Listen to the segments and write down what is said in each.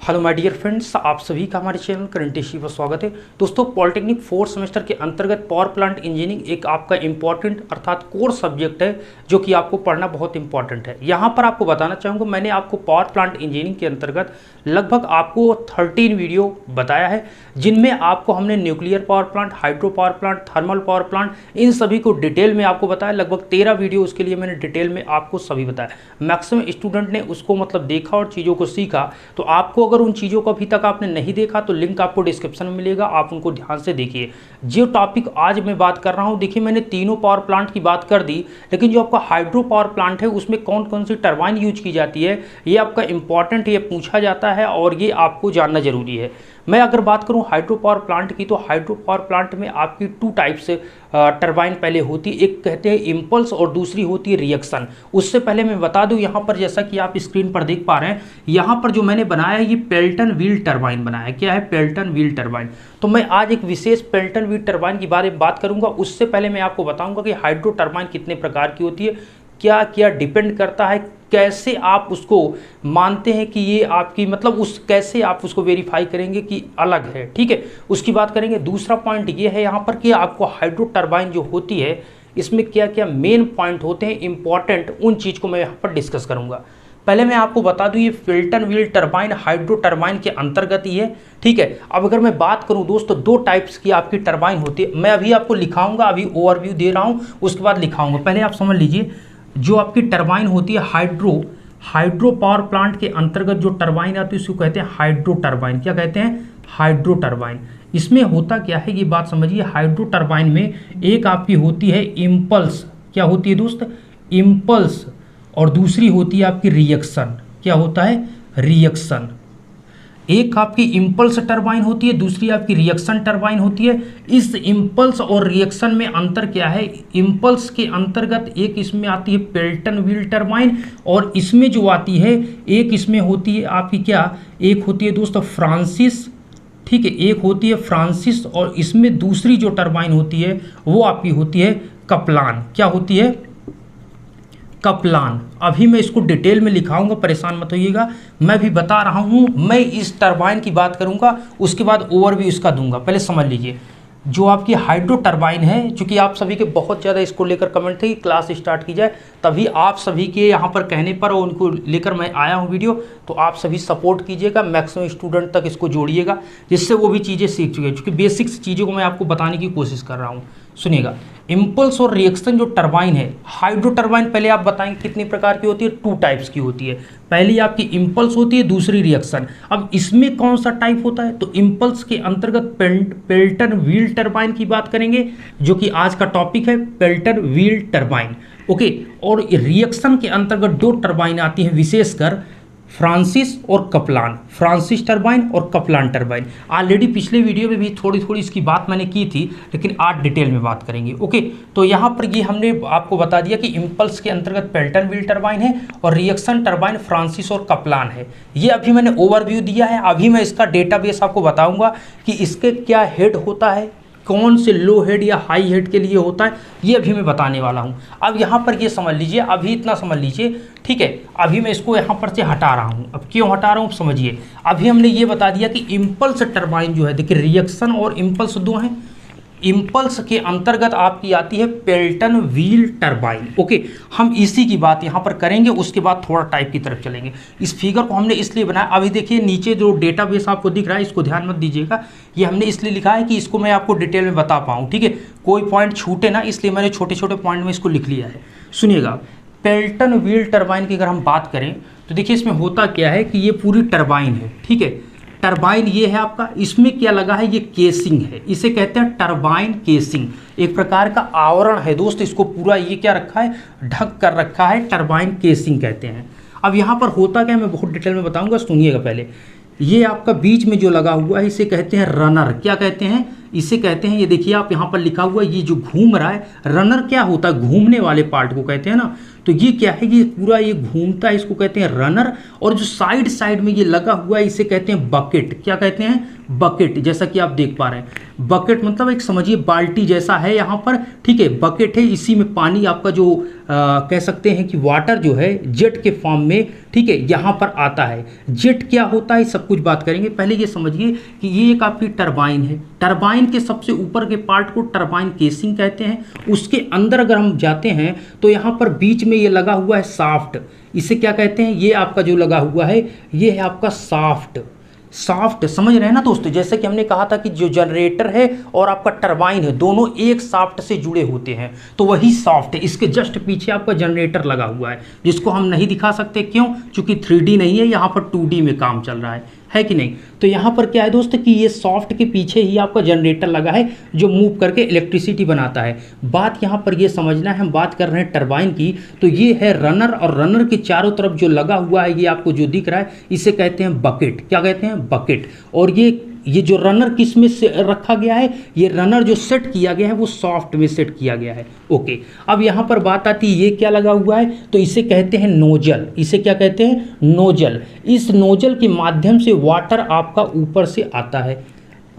Hello my dear friends, आप सभी का हमारे चैनल करंट इश्यू पर स्वागत है। दोस्तों, पॉलिटेक्निक 4th सेमेस्टर के अंतर्गत पावर प्लांट इंजीनियरिंग एक आपका इंपॉर्टेंट अर्थात कोर सब्जेक्ट है जो कि आपको पढ़ना बहुत इंपॉर्टेंट है। यहाँ पर आपको बताना चाहूँगा, मैंने आपको पावर प्लांट इंजीनियरिंग के अंतर्गत लगभग आपको 13 वीडियो बताया है, जिनमें आपको हमने nuclear power plant, hydro power plant, thermal power plant, इन सभी को डिटेल में आपको बताया। लगभग 13 वीडियो उसके लिए मैंने डिटेल में आपको सभी बताया। मैक्सिमम स्टूडेंट ने उसको देखा और चीज़ों को सीखा। तो आपको अगर उन चीज़ों को अभी तक आपने नहीं देखा तो लिंक आपको डिस्क्रिप्शन में मिलेगा, आप उनको ध्यान से देखिए। जो टॉपिक आज मैं बात कर रहा हूँ, देखिए मैंने तीनों पावर प्लांट की बात कर दी, लेकिन जो आपका हाइड्रो पावर प्लांट है उसमें कौन कौन सी टरबाइन यूज की जाती है, ये आपका इंपॉर्टेंट, ये पूछा जाता है और ये आपको जानना जरूरी है। मैं अगर बात करूं हाइड्रो पावर प्लांट की, तो हाइड्रो पावर प्लांट में आपकी 2 टाइप से टरबाइन पहले होती है। एक कहते हैं इम्पल्स और दूसरी होती है रिएक्शन। उससे पहले मैं बता दूं, यहाँ पर जैसा कि आप स्क्रीन पर देख पा रहे हैं, यहाँ पर जो मैंने बनाया है ये पेल्टन व्हील टरबाइन बनाया है। क्या है? Pelton wheel turbine. तो मैं आज एक विशेष पेल्टन व्हील टरबाइन के बारे में बात करूंगा। उससे पहले मैं आपको बताऊंगा कि हाइड्रो टरबाइन कितने प्रकार की होती है, क्या क्या डिपेंड करता है, कैसे आप उसको मानते हैं कि ये आपकी उस कैसे आप उसको वेरीफाई करेंगे कि अलग है। ठीक है, उसकी बात करेंगे। दूसरा पॉइंट ये है यहाँ पर कि आपको हाइड्रो टरबाइन जो होती है इसमें क्या क्या मेन पॉइंट होते हैं इंपॉर्टेंट, उन चीज़ को मैं यहाँ पर डिस्कस करूँगा। पहले मैं आपको बता दूं, ये Pelton wheel turbine hydro turbine के अंतर्गत ही है। ठीक है, अब अगर मैं बात करूं दोस्तों, 2 टाइप्स की आपकी टरबाइन होती है। मैं अभी आपको लिखाऊंगा, अभी ओवरव्यू दे रहा हूं, उसके बाद लिखाऊंगा। पहले आप समझ लीजिए, जो आपकी टरबाइन होती है हाइड्रो पावर प्लांट के अंतर्गत जो टरबाइन आती है उसको कहते हैं हाइड्रो टरबाइन। क्या कहते हैं? Hydro turbine. इसमें होता क्या है ये बात समझिए। हाइड्रो टरबाइन में एक आपकी होती है इम्पल्स। क्या होती है दोस्त? इम्पल्स। और दूसरी होती है आपकी रिएक्शन। क्या होता है? रिएक्शन। एक आपकी इम्पल्स टरबाइन होती है, दूसरी आपकी रिएक्शन टरबाइन होती है। इस इम्पल्स और रिएक्शन में अंतर क्या है? इम्पल्स के अंतर्गत एक इसमें आती है पेल्टन व्हील टरबाइन, और इसमें जो आती है एक इसमें होती है आपकी क्या, एक होती है दोस्तों फ्रांसिस। ठीक है, एक होती है फ्रांसिस, और इसमें दूसरी जो टरबाइन होती है वो आपकी होती है कपलान। क्या होती है? कपलान। अभी मैं इसको डिटेल में लिखाऊंगा, परेशान मत होइएगा। मैं भी बता रहा हूं, मैं इस टरबाइन की बात करूंगा, उसके बाद ओवरव्यू इसका दूंगा। पहले समझ लीजिए, जो आपकी हाइड्रो टरबाइन है, चूंकि आप सभी के बहुत ज़्यादा इसको लेकर कमेंट थे कि क्लास स्टार्ट की जाए, तभी आप सभी के यहाँ पर कहने पर और उनको लेकर मैं आया हूँ वीडियो। तो आप सभी सपोर्ट कीजिएगा, मैक्सिमम स्टूडेंट तक इसको जोड़िएगा, जिससे वो भी चीज़ें सीख चुके हैं। क्योंकि बेसिक्स चीज़ों को मैं आपको बताने की कोशिश कर रहा हूँ। सुनिएगा, इम्पल्स और रिएक्शन जो टरबाइन है, हाइड्रो टरबाइन पहले आप बताएंगे कितनी प्रकार की होती है? 2 टाइप्स की होती है। पहली आपकी इम्पल्स होती है, दूसरी रिएक्शन। अब इसमें कौन सा टाइप होता है? तो इम्पल्स के अंतर्गत पेल्टन व्हील टरबाइन की बात करेंगे, जो कि आज का टॉपिक है, पेल्टन व्हील टरबाइन। ओके, और रिएक्शन के अंतर्गत 2 टरबाइन आती हैं विशेषकर, फ्रांसिस और कपलान। फ्रांसिस टरबाइन और कपलान टरबाइन। ऑलरेडी पिछले वीडियो में भी थोड़ी थोड़ी इसकी बात मैंने की थी, लेकिन आज डिटेल में बात करेंगे। ओके, तो यहाँ पर ये हमने आपको बता दिया कि इम्पल्स के अंतर्गत पेल्टन व्हील टरबाइन है और रिएक्शन टरबाइन फ्रांसिस और कपलान है। ये अभी मैंने ओवरव्यू दिया है। अभी मैं इसका डेटाबेस आपको बताऊँगा कि इसके क्या हेड होता है, कौन से लो हेड या हाई हेड के लिए होता है, ये अभी मैं बताने वाला हूँ। अब यहाँ पर ये समझ लीजिए, अभी इतना समझ लीजिए। ठीक है, अभी मैं इसको यहाँ पर से हटा रहा हूँ। अब क्यों हटा रहा हूँ समझिए। अभी हमने ये बता दिया कि इम्पल्स टरबाइन जो है, देखिए रिएक्शन और इम्पल्स 2 हैं। इम्पल्स के अंतर्गत आपकी आती है पेल्टन व्हील टरबाइन। ओके, हम इसी की बात यहाँ पर करेंगे, उसके बाद थोड़ा टाइप की तरफ चलेंगे। इस फिगर को हमने इसलिए बनाया, अभी देखिए नीचे जो डेटाबेस आपको दिख रहा है, इसको ध्यान मत दीजिएगा। ये हमने इसलिए लिखा है कि इसको मैं आपको डिटेल में बता पाऊँ। ठीक है, कोई पॉइंट छूटे ना, इसलिए मैंने छोटे छोटे पॉइंट में इसको लिख लिया है। सुनिएगा, पेल्टन व्हील टरबाइन की अगर हम बात करें तो देखिए इसमें होता क्या है कि ये पूरी टरबाइन है। ठीक है, टरबाइन ये है आपका, इसमें क्या लगा है? ये केसिंग है, इसे कहते हैं टरबाइन केसिंग। एक प्रकार का आवरण है दोस्त, इसको पूरा ये क्या रखा है? ढक कर रखा है, टरबाइन केसिंग कहते हैं। अब यहाँ पर होता क्या है, मैं बहुत डिटेल में बताऊंगा, सुनिएगा। पहले ये आपका बीच में जो लगा हुआ है इसे कहते हैं रनर। क्या कहते हैं? इसे कहते हैं, ये देखिए आप यहाँ पर लिखा हुआ है, ये जो घूम रहा है, रनर क्या होता है? घूमने वाले पार्ट को कहते हैं ना। तो ये क्या है? ये पूरा ये घूमता है, इसको कहते हैं रनर। और जो साइड साइड में ये लगा हुआ है इसे कहते हैं बकेट। क्या कहते हैं? बकेट, जैसा कि आप देख पा रहे हैं। बकेट मतलब एक समझिए बाल्टी जैसा है यहाँ पर, ठीक है, बकेट है, इसी में पानी आपका जो कह सकते हैं कि वाटर जो है जेट के फॉर्म में, ठीक है, यहाँ पर आता है। जेट क्या होता है सब कुछ बात करेंगे। पहले ये समझिए कि ये एक आपकी टरबाइन है। टरबाइन के सबसे ऊपर के पार्ट को टरबाइन केसिंग कहते हैं। उसके अंदर अगर हम जाते हैं तो यहाँ पर बीच में ये लगा हुआ है शाफ्ट, इसे क्या कहते हैं, ये आपका जो लगा हुआ है ये है आपका शाफ्ट। शाफ्ट समझ रहे हैं ना दोस्तों, जैसे कि हमने कहा था कि जो जनरेटर है और आपका टरबाइन है दोनों एक शाफ्ट से जुड़े होते हैं, तो वही शाफ्ट है। इसके जस्ट पीछे आपका जनरेटर लगा हुआ है, जिसको हम नहीं दिखा सकते, क्यों, क्योंकि 3D नहीं है, यहाँ पर 2D में काम चल रहा है कि नहीं। तो यहाँ पर क्या है दोस्त कि ये सॉफ्ट के पीछे ही आपका जनरेटर लगा है जो मूव करके इलेक्ट्रिसिटी बनाता है। बात यहाँ पर ये समझना है, हम बात कर रहे हैं टरबाइन की, तो ये है रनर, और रनर के चारों तरफ जो लगा हुआ है ये आपको जो दिख रहा है इसे कहते हैं बकेट। क्या कहते हैं, बकेट। और ये जो रनर किस में से रखा गया है, ये रनर जो सेट किया गया है वो सॉफ्ट में सेट किया गया है। ओके, अब यहाँ पर बात आती है ये क्या लगा हुआ है, तो इसे कहते हैं नोजल। इसे क्या कहते हैं, नोजल। इस नोजल के माध्यम से वाटर आपका ऊपर से आता है।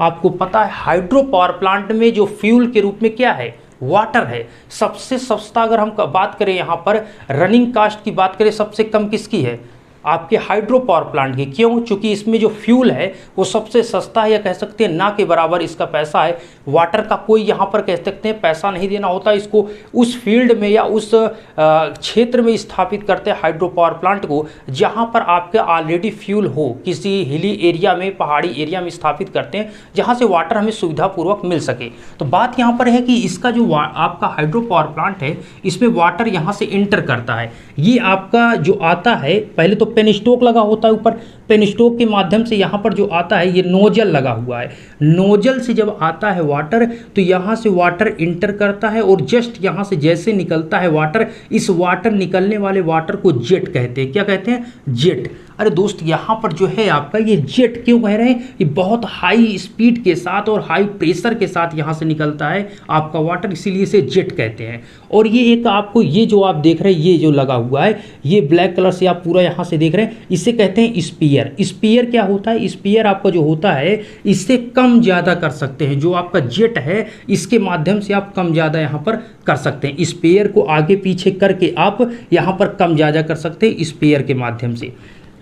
आपको पता है हाइड्रो पावर प्लांट में जो फ्यूल के रूप में क्या है, वाटर है। सबसे सस्ता अगर हम बात करें यहाँ पर रनिंग कास्ट की बात करें, सबसे कम किसकी है, आपके हाइड्रो पावर प्लांट की। क्यों, क्योंकि इसमें जो फ्यूल है वो सबसे सस्ता है, या कह सकते हैं ना के बराबर इसका पैसा है। वाटर का कोई यहाँ पर कह सकते हैं पैसा नहीं देना होता, इसको उस फील्ड में या उस क्षेत्र में स्थापित करते हैं हाइड्रो पावर प्लांट को जहाँ पर आपका ऑलरेडी फ्यूल हो। किसी हिली एरिया में, पहाड़ी एरिया में स्थापित करते हैं जहाँ से वाटर हमें सुविधापूर्वक मिल सके। तो बात यहाँ पर है कि इसका जो आपका हाइड्रो पावर प्लांट है इसमें वाटर यहाँ से इंटर करता है। ये आपका जो आता है, पहले तो पेनस्टोक लगा होता है ऊपर, पेनस्टोक के माध्यम से यहाँ पर जो आता है ये नोजल लगा हुआ है। नोजल से जब आता है वाटर तो यहाँ से वाटर इंटर करता है, और जस्ट यहाँ से जैसे निकलता है वाटर, इस वाटर निकलने वाले वाटर को जेट कहते हैं। क्या कहते हैं, जेट। अरे दोस्त यहाँ पर जो है आपका ये जेट क्यों कह रहे हैं, ये बहुत हाई स्पीड के साथ और हाई प्रेशर के साथ यहाँ से निकलता है आपका वाटर, इसीलिए इसे जेट कहते हैं। और ये एक आपको ये जो आप देख रहे हैं ये जो लगा हुआ है ये ब्लैक कलर से आप पूरा यहाँ से देख रहे हैं, इसे कहते हैं स्पीयर। स्पीयर क्या होता है, स्पीयर आपका जो होता है इससे कम ज़्यादा कर सकते हैं। जो आपका जेट है इसके माध्यम से आप कम ज़्यादा यहाँ पर कर सकते हैं। स्पीयर को आगे पीछे करके आप यहाँ पर कम ज़्यादा कर सकते हैं स्पीयर के माध्यम से।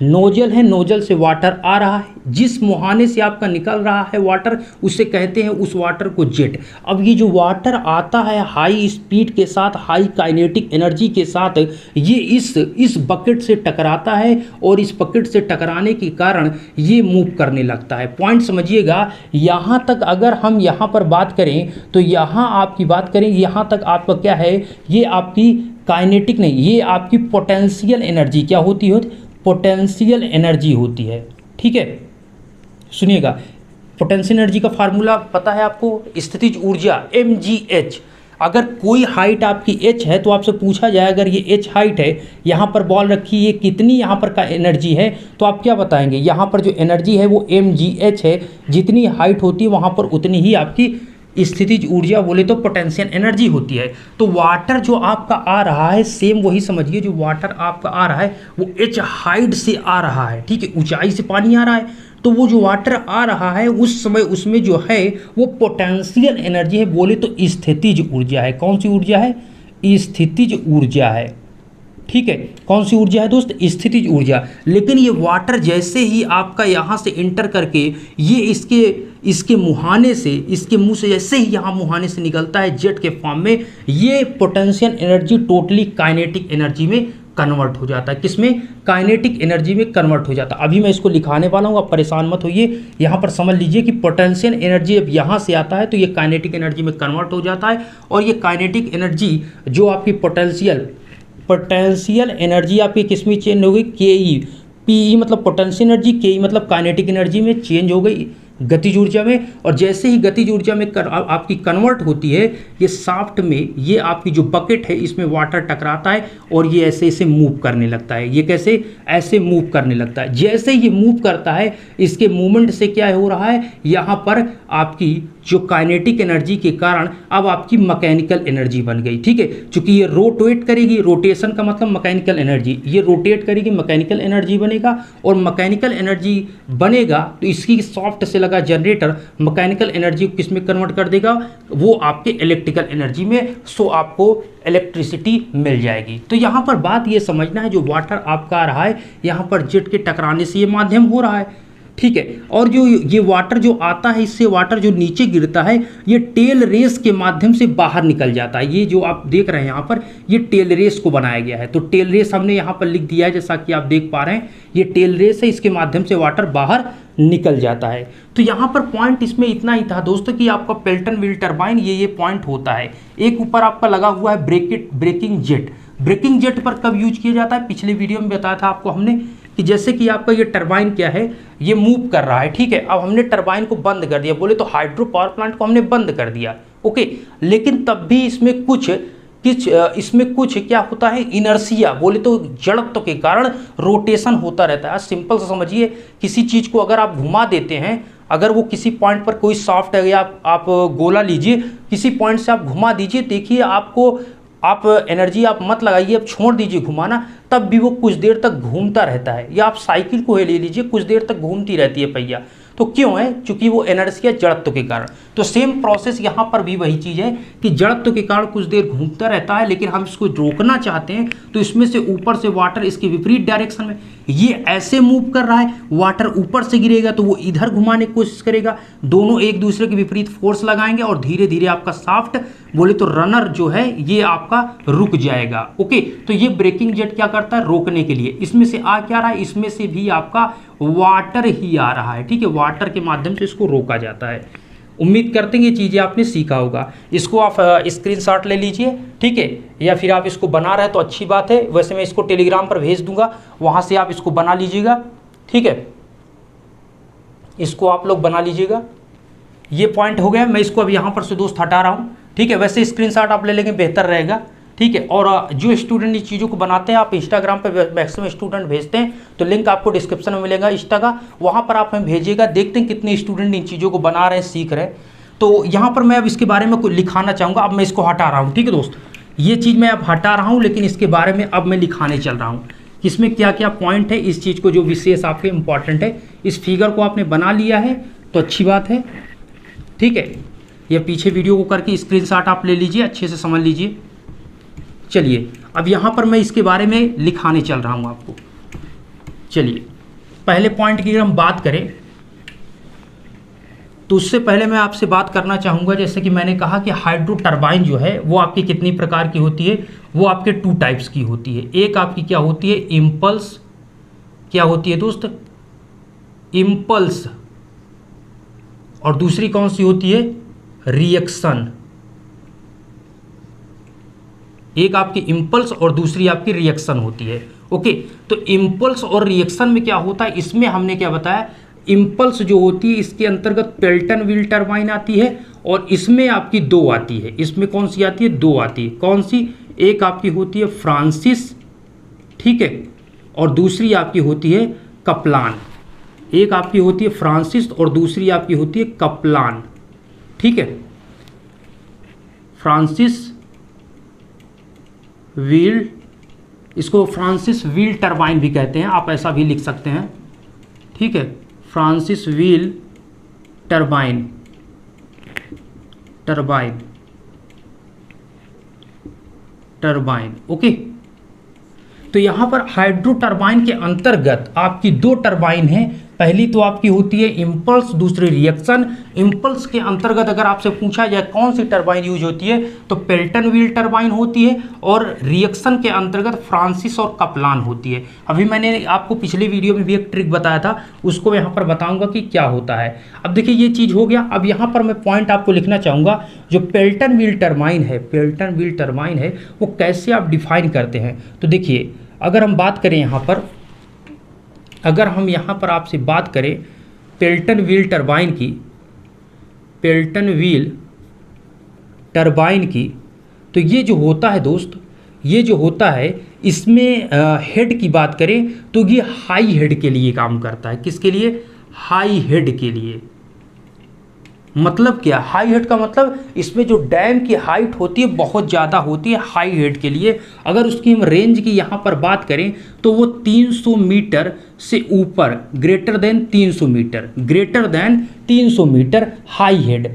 नोजल है, नोजल से वाटर आ रहा है, जिस मुहाने से आपका निकल रहा है वाटर उसे कहते हैं उस वाटर को जेट। अब ये जो वाटर आता है हाई स्पीड के साथ, हाई काइनेटिक एनर्जी के साथ, ये इस बकेट से टकराता है, और इस बकेट से टकराने के कारण ये मूव करने लगता है। पॉइंट समझिएगा, यहाँ तक अगर हम यहाँ पर बात करें तो यहाँ आपकी बात करें, यहाँ तक आपका क्या है, ये आपकी काइनेटिक नहीं, ये आपकी पोटेंशियल एनर्जी क्या होती है, पोटेंशियल एनर्जी होती है। ठीक है, सुनिएगा, पोटेंशियल एनर्जी का फार्मूला पता है आपको, स्थितिज ऊर्जा mgh। अगर कोई हाइट आपकी h है तो आपसे पूछा जाए अगर ये h हाइट है, यहाँ पर बॉल रखी, ये कितनी यहाँ पर का एनर्जी है, तो आप क्या बताएंगे, यहाँ पर जो एनर्जी है वो mgh है। जितनी हाइट होती है वहाँ पर उतनी ही आपकी स्थितिज ऊर्जा बोले तो पोटेंशियल एनर्जी होती है। तो वाटर जो आपका आ रहा है सेम वही समझिए, जो वाटर आपका आ रहा है वो h हाइट से आ रहा है। ठीक है, ऊंचाई से पानी आ रहा है, तो वो जो वाटर आ रहा है उस समय उसमें जो है वो पोटेंशियल एनर्जी है, बोले तो स्थितिज ऊर्जा है। कौन सी ऊर्जा है, स्थितिज ऊर्जा है। ठीक है, कौन सी ऊर्जा है दोस्त, स्थितिज ऊर्जा। लेकिन ये वाटर जैसे ही आपका यहाँ से इंटर करके ये इसके मुहाने से, इसके मुंह से जैसे ही यहाँ मुहाने से निकलता है जेट के फॉर्म में, ये potential energy totally kinetic energy में कन्वर्ट हो जाता है। किसमें, काइनेटिक एनर्जी में कन्वर्ट हो जाता है। अभी मैं इसको लिखाने वाला हूँ, आप परेशान मत होइए। यहाँ पर समझ लीजिए कि पोटेंशियल एनर्जी जब यहाँ से आता है तो ये काइनेटिक एनर्जी में कन्वर्ट हो जाता है, और ये काइनेटिक एनर्जी जो आपकी पोटेंशियल एनर्जी आपकी किस में चेंज हो गई, के पी मतलब पोटेंशियल एनर्जी, के मतलब काइनेटिक एनर्जी में चेंज हो गई गतिज ऊर्जा में। और जैसे ही गतिज ऊर्जा में आपकी कन्वर्ट होती है, ये शाफ्ट में ये आपकी जो बकेट है इसमें वाटर टकराता है और ये ऐसे ऐसे मूव करने लगता है। ये कैसे, ऐसे मूव करने लगता है। जैसे ये मूव करता है इसके मूवमेंट से क्या हो रहा है, यहाँ पर आपकी जो काइनेटिक एनर्जी के कारण अब आपकी मैकेनिकल एनर्जी बन गई। ठीक है, चूंकि ये रोटेट करेगी, रोटेशन का मतलब मैकेनिकल एनर्जी, ये रोटेट करेगी मैकेनिकल एनर्जी बनेगा, और मैकेनिकल एनर्जी बनेगा तो इसकी सॉफ्ट से लगा जनरेटर मैकेनिकल एनर्जी को किस में कन्वर्ट कर देगा, वो आपके इलेक्ट्रिकल एनर्जी में, सो आपको इलेक्ट्रिसिटी मिल जाएगी। तो यहाँ पर बात ये समझना है, जो वाटर आपका आ रहा है यहाँ पर जेट के टकराने से ये माध्यम हो रहा है, ठीक है। और जो ये वाटर जो आता है, इससे वाटर जो नीचे गिरता है ये टेल रेस के माध्यम से बाहर निकल जाता है। ये जो आप देख रहे हैं यहाँ पर, ये टेल रेस को बनाया गया है। तो टेल रेस हमने यहाँ पर लिख दिया है, जैसा कि आप देख पा रहे हैं, ये टेल रेस है, इसके माध्यम से वाटर बाहर निकल जाता है। तो यहाँ पर पॉइंट इसमें इतना ही था दोस्तों कि आपका पेल्टन व्हील टरबाइन ये पॉइंट होता है। एक ऊपर आपका लगा हुआ है ब्रेकिंग जेट। ब्रेकिंग जेट पर कब यूज किया जाता है, पिछले वीडियो में बताया था आपको हमने कि जैसे कि आपका ये टरबाइन क्या है, ये मूव कर रहा है, ठीक है। अब हमने टरबाइन को बंद कर दिया, बोले तो हाइड्रो पावर प्लांट को हमने बंद कर दिया, ओके। लेकिन तब भी इसमें कुछ क्या होता है, इनर्सिया, बोले तो जड़त्व के कारण रोटेशन होता रहता है। सिंपल से समझिए, किसी चीज़ को अगर आप घुमा देते हैं, अगर वो किसी पॉइंट पर कोई सॉफ्ट है, या आप गोला लीजिए, किसी पॉइंट से आप घुमा दीजिए, देखिए आप एनर्जी आप मत लगाइए, आप छोड़ दीजिए घुमाना, तब भी वो कुछ देर तक घूमता रहता है। या आप साइकिल को ले लीजिए, कुछ देर तक घूमती रहती है पहिया, तो क्यों है, क्योंकि वो इनर्शिया जड़त्व के कारण। तो सेम प्रोसेस यहाँ पर भी वही चीज़ है कि जड़त्व के कारण कुछ देर घूमता रहता है, लेकिन हम इसको रोकना चाहते हैं तो इसमें से ऊपर से वाटर इसके विपरीत डायरेक्शन में, ये ऐसे मूव कर रहा है, वाटर ऊपर से गिरेगा तो वो इधर घुमाने की कोशिश करेगा, दोनों एक दूसरे के विपरीत फोर्स लगाएंगे और धीरे धीरे आपका शाफ्ट, बोले तो रनर जो है, ये आपका रुक जाएगा, ओके। तो ये ब्रेकिंग जेट क्या करता है, रोकने के लिए। इसमें से आ क्या रहा है, इसमें से भी आपका वाटर ही आ रहा है, ठीक है। वाटर के माध्यम से इसको रोका जाता है। उम्मीद करते हैं ये चीज़ें आपने सीखा होगा। इसको आप स्क्रीनशॉट ले लीजिए, ठीक है, या फिर आप इसको बना रहे हैं तो अच्छी बात है। वैसे मैं इसको टेलीग्राम पर भेज दूंगा, वहाँ से आप इसको बना लीजिएगा, ठीक है। इसको आप लोग बना लीजिएगा। ये पॉइंट हो गया, मैं इसको अब यहाँ पर से दोस्त हटा रहा हूँ, ठीक है। वैसे स्क्रीनशॉट आप ले लेंगे बेहतर रहेगा, ठीक है। और जो स्टूडेंट इस चीज़ों को बनाते हैं, आप इंस्टाग्राम पे मैक्सिमम स्टूडेंट भेजते हैं, तो लिंक आपको डिस्क्रिप्शन में मिलेगा इंस्टा का, वहाँ पर आप हमें भेजिएगा। देखते हैं कितने स्टूडेंट इन चीज़ों को बना रहे हैं, सीख रहे हैं। तो यहाँ पर मैं अब इसके बारे में कुछ लिखाना चाहूँगा। अब मैं इसको हटा रहा हूँ, ठीक है दोस्त, ये चीज़ मैं अब हटा रहा हूँ, लेकिन इसके बारे में अब मैं लिखाने चल रहा हूँ, इसमें क्या क्या पॉइंट है, इस चीज़ को जो विशेष आपके इंपॉर्टेंट है। इस फिगर को आपने बना लिया है तो अच्छी बात है, ठीक है। या पीछे वीडियो को करके स्क्रीनशॉट आप ले लीजिए, अच्छे से समझ लीजिए। चलिए अब यहाँ पर मैं इसके बारे में लिखाने चल रहा हूँ आपको। चलिए पहले पॉइंट की अगर हम बात करें, तो उससे पहले मैं आपसे बात करना चाहूँगा, जैसे कि मैंने कहा कि हाइड्रो टरबाइन जो है वो आपकी कितनी प्रकार की होती है, वो आपके 2 टाइप्स की होती है। एक आपकी क्या होती है, इम्पल्स, क्या होती है दोस्त, इम्पल्स, और दूसरी कौन सी होती है, रिएक्शन। एक आपकी इम्पल्स और दूसरी आपकी रिएक्शन होती है, ओके। तो इम्पल्स और रिएक्शन में क्या होता है, इसमें हमने क्या बताया, इम्पल्स जो होती है इसके अंतर्गत पेल्टन व्हील टरबाइन आती है, और इसमें आपकी 2 आती है। इसमें कौन सी आती है, 2 आती है। कौन सी, एक आपकी होती है फ्रांसिस, ठीक है, और दूसरी आपकी होती है कप्लान। एक आपकी होती है फ्रांसिस और दूसरी आपकी होती है कप्लान, ठीक है। फ्रांसिस व्हील, इसको फ्रांसिस व्हील टरबाइन भी कहते हैं, आप ऐसा भी लिख सकते हैं, ठीक है। Francis wheel turbine, okay. तो यहाँ पर हाइड्रो टरबाइन के अंतर्गत आपकी 2 टरबाइन हैं। पहली तो आपकी होती है इम्पल्स, दूसरी रिएक्शन। इम्पल्स के अंतर्गत अगर आपसे पूछा जाए कौन सी टरबाइन यूज होती है, तो पेल्टन व्हील टरबाइन होती है, और रिएक्शन के अंतर्गत फ्रांसिस और कप्लान होती है। अभी मैंने आपको पिछले वीडियो में भी एक ट्रिक बताया था, उसको यहाँ पर बताऊँगा कि क्या होता है। अब देखिए ये चीज़ हो गया। अब यहाँ पर मैं पॉइंट आपको लिखना चाहूँगा, जो पेल्टन व्हील टरबाइन है, वो कैसे आप डिफाइन करते हैं। तो देखिए अगर हम बात करें यहाँ पर, अगर हम यहाँ पर आपसे बात करें पेल्टन व्हील टरबाइन की, तो ये जो होता है दोस्त, ये जो होता है इसमें हेड की बात करें तो ये हाई हेड के लिए काम करता है। किसके लिए, हाई हेड के लिए, मतलब क्या, हाई हेड का मतलब इसमें जो डैम की हाइट होती है बहुत ज़्यादा होती है हाई हेड के लिए। अगर उसकी हम रेंज की यहाँ पर बात करें तो वो 300 मीटर से ऊपर, greater than 300 metre, greater than 300 metre high head.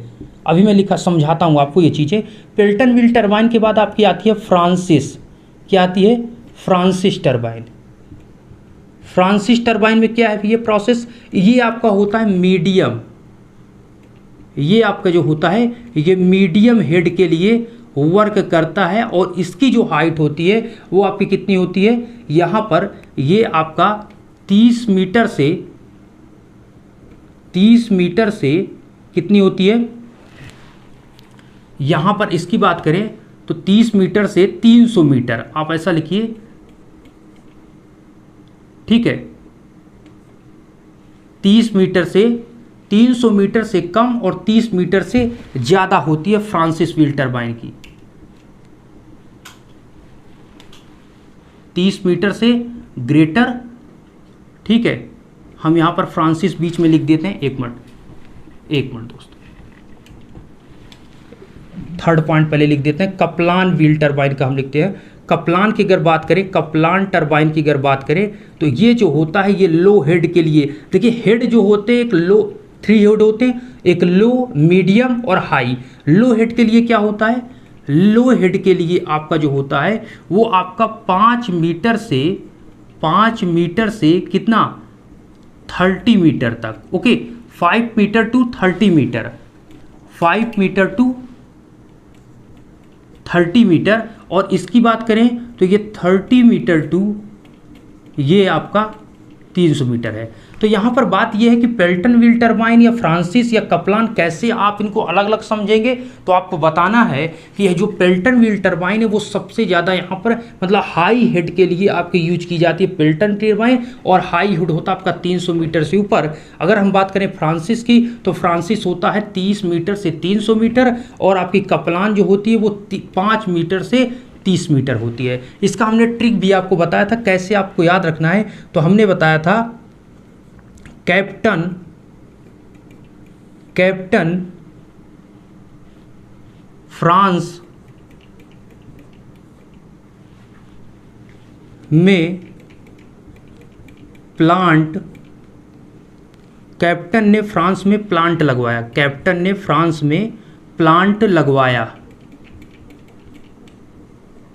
अभी मैं लिखा समझाता हूँ आपको ये चीज़ें। पेल्टन व्हील टरबाइन के बाद आपकी आती है फ्रांसिस। क्या आती है? Francis turbine. फ्रांसिस टरबाइन में क्या है ये प्रोसेस, ये आपका होता है मीडियम, ये आपका जो होता है ये मीडियम हेड के लिए वर्क करता है। और इसकी जो हाइट होती है वो आपकी कितनी होती है, यहाँ पर ये आपका 30 मीटर से कितनी होती है, यहाँ पर इसकी बात करें तो 30 मीटर से 300 मीटर, आप ऐसा लिखिए, ठीक है। 30 मीटर से 300 मीटर से कम और 30 मीटर से ज़्यादा होती है फ्रांसिस व्हील टरबाइन की। 30 मीटर से ग्रेटर, ठीक है। हम यहाँ पर फ्रांसिस बीच में लिख देते हैं। एक मिनट दोस्तों, थर्ड पॉइंट पहले लिख देते हैं। कप्लान व्हील टरबाइन का हम लिखते हैं। कप्लान की अगर बात करें, कप्लान टरबाइन की अगर बात करें तो ये जो होता है ये लो हेड के लिए, देखिए हेड जो होते हैं एक लो, 3 हेड होते हैं, एक लो, मीडियम और हाई। लो हेड के लिए क्या होता है, लो हेड के लिए आपका जो होता है वो आपका 5 मीटर से कितना, 30 मीटर तक, okay. 5 metre to 30 metre, 5 metre to 30 metre. और इसकी बात करें तो ये 30 मीटर टू ये आपका 300 मीटर है। तो यहाँ पर बात ये है कि पेल्टन व्हील टरबाइन या फ्रांसिस या कप्लान कैसे आप इनको अलग अलग समझेंगे, तो आपको बताना है कि यह जो पेल्टन व्हील टरबाइन है वो सबसे ज़्यादा यहाँ पर मतलब हाई हेड के लिए आपकी यूज की जाती है पेल्टन टरबाइन, और हाई हेड होता है आपका 300 मीटर से ऊपर। अगर हम बात करें फ्रांसिस की तो फ्रांसिस होता है 30 मीटर से 300 मीटर, और आपकी कप्लान जो होती है वो 5 मीटर से 30 मीटर होती है। इसका हमने ट्रिक भी आपको बताया था कैसे आपको याद रखना है, तो हमने बताया था कैप्टन फ्रांस में प्लांट, कैप्टन ने फ्रांस में प्लांट लगवाया, कैप्टन ने फ्रांस में प्लांट लगवाया।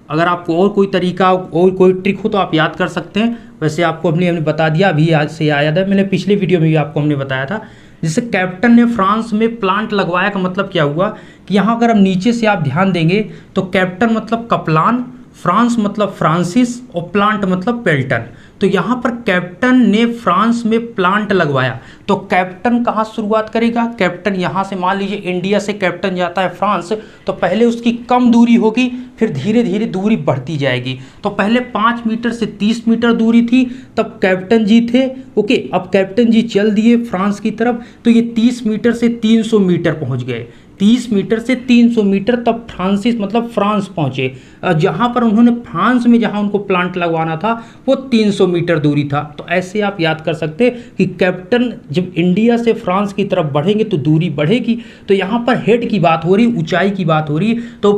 अगर आपको और कोई तरीका और कोई ट्रिक हो तो आप याद कर सकते हैं, वैसे आपको हमने बता दिया, अभी आज से याद है, मैंने पिछले वीडियो में भी आपको हमने बताया था। जिससे कैप्टन ने फ्रांस में प्लांट लगवाया का मतलब क्या हुआ कि यहाँ अगर हम नीचे से आप ध्यान देंगे तो कैप्टन मतलब कप्लान, फ्रांस मतलब फ्रांसिस और प्लांट मतलब पेल्टन। तो यहाँ पर कैप्टन ने फ्रांस में प्लांट लगवाया, तो कैप्टन कहाँ शुरुआत करेगा, कैप्टन यहाँ से मान लीजिए इंडिया से कैप्टन जाता है फ्रांस, तो पहले उसकी कम दूरी होगी, फिर धीरे धीरे दूरी बढ़ती जाएगी। तो पहले 5 मीटर से 30 मीटर दूरी थी, तब कैप्टन जी थे, ओके। अब कैप्टन जी चल दिए फ्रांस की तरफ, तो ये 30 मीटर से 300 मीटर पहुँच गए, 30 मीटर से 300 मीटर, तब फ्रांसिस मतलब फ्रांस पहुँचे। जहाँ पर उन्होंने फ्रांस में जहाँ उनको प्लांट लगवाना था वो 300 मीटर दूरी था। तो ऐसे आप याद कर सकते हैं कि कैप्टन जब इंडिया से फ्रांस की तरफ बढ़ेंगे तो दूरी बढ़ेगी। तो यहाँ पर हेड की बात हो रही, ऊंचाई की बात हो रही, तो